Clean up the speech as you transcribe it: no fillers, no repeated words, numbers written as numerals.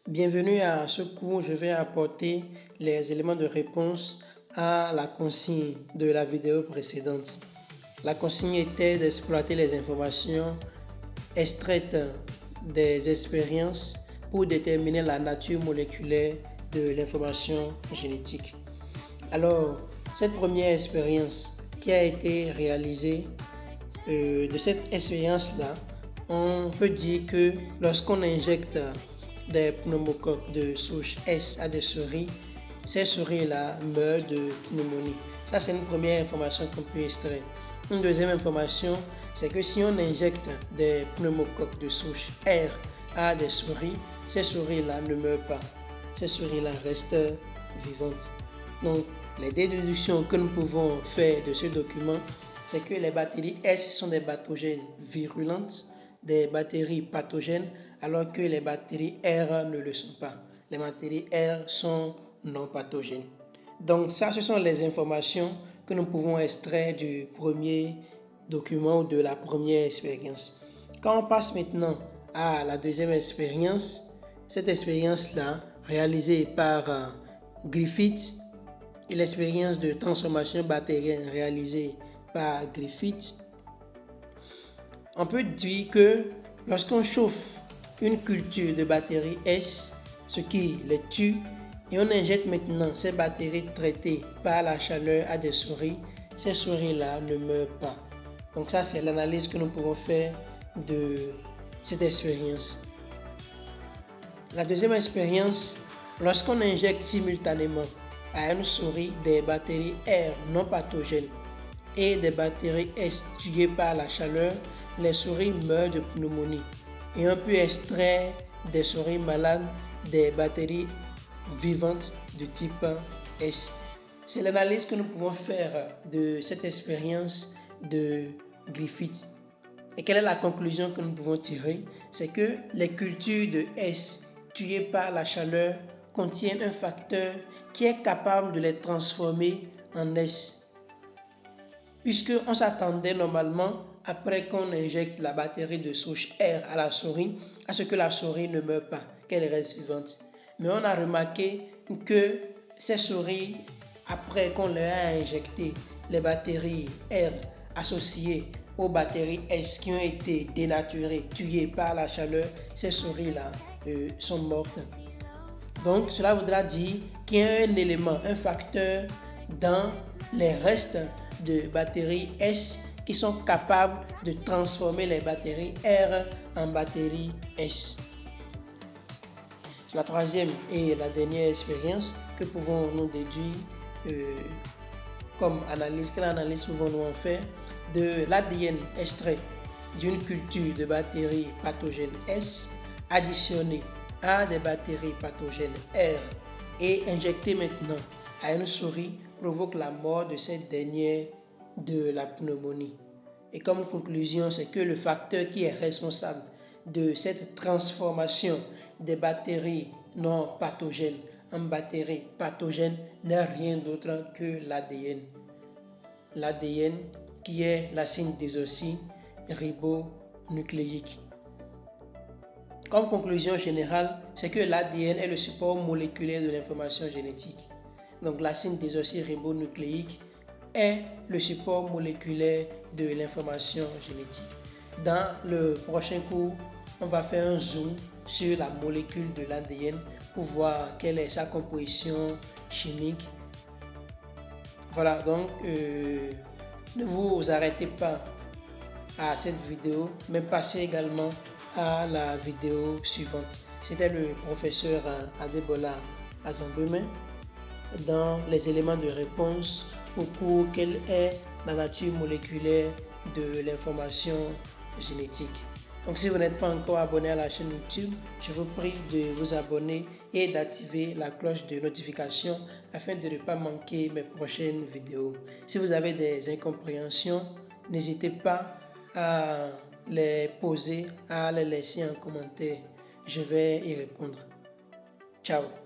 Bienvenue à ce cours, je vais apporter les éléments de réponse à la consigne de la vidéo précédente. La consigne était d'exploiter les informations extraites des expériences pour déterminer la nature moléculaire de l'information génétique. Alors, cette première expérience qui a été réalisée, de cette expérience-là, on peut dire que lorsqu'on injecte des pneumocoques de souche S à des souris, ces souris-là meurent de pneumonie. Ça, c'est une première information qu'on peut extraire. Une deuxième information, c'est que si on injecte des pneumocoques de souche R à des souris, ces souris-là ne meurent pas. Ces souris-là restent vivantes. Donc, les déductions que nous pouvons faire de ce document, c'est que les bactéries S sont des pathogènes virulentes, des bactéries pathogènes, alors que les bactéries R ne le sont pas. Les bactéries R sont non pathogènes. Donc ça, ce sont les informations que nous pouvons extraire du premier document ou de la première expérience. Quand on passe maintenant à la deuxième expérience, cette expérience-là, réalisée par Griffith, et l'expérience de transformation bactérienne réalisée par Griffith, on peut dire que lorsqu'on chauffe une culture de bactéries S, ce qui les tue, et on injecte maintenant ces bactéries traitées par la chaleur à des souris, ces souris-là ne meurent pas. Donc ça, c'est l'analyse que nous pouvons faire de cette expérience. La deuxième expérience, lorsqu'on injecte simultanément à une souris des bactéries R non pathogènes et des bactéries S tuées par la chaleur, les souris meurent de pneumonie. Et on peut extraire des souris malades des bactéries vivantes de type S. C'est l'analyse que nous pouvons faire de cette expérience de Griffith. Et quelle est la conclusion que nous pouvons tirer? C'est que les cultures de S tuées par la chaleur contiennent un facteur qui est capable de les transformer en S. Puisqu'on s'attendait normalement, après qu'on injecte la bactérie de souche R à la souris, à ce que la souris ne meure pas, qu'elle reste vivante. Mais on a remarqué que ces souris, après qu'on leur a injecté les bactéries R associées aux bactéries S qui ont été dénaturées, tuées par la chaleur, ces souris-là sont mortes. Donc cela voudra dire qu'il y a un élément, un facteur dans les restes de bactéries S qui sont capables de transformer les bactéries R en bactéries S. La troisième et la dernière expérience que pouvons-nous déduire comme analyse, quelle analyse pouvons-nous en faire de l'ADN extrait d'une culture de bactéries pathogènes S additionné à des bactéries pathogènes R et injecté maintenant à une souris provoque la mort de cette dernière de la pneumonie. Et comme conclusion, c'est que le facteur qui est responsable de cette transformation des bactéries non pathogènes en bactéries pathogènes n'est rien d'autre que l'ADN. L'ADN qui est l'acide désoxyribonucléique. Comme conclusion générale, c'est que l'ADN est le support moléculaire de l'information génétique. Donc l'acide désoxyribonucléique est le support moléculaire de l'information génétique. Dans le prochain cours, on va faire un zoom sur la molécule de l'ADN pour voir quelle est sa composition chimique. Voilà, donc ne vous arrêtez pas à cette vidéo, mais passez également à la vidéo suivante. C'était le professeur Adebola Azambeme dans les éléments de réponse pour quelle est la nature moléculaire de l'information génétique. Donc si vous n'êtes pas encore abonné à la chaîne YouTube, je vous prie de vous abonner et d'activer la cloche de notification afin de ne pas manquer mes prochaines vidéos. Si vous avez des incompréhensions, n'hésitez pas à les poser, à les laisser en commentaire. Je vais y répondre. Ciao.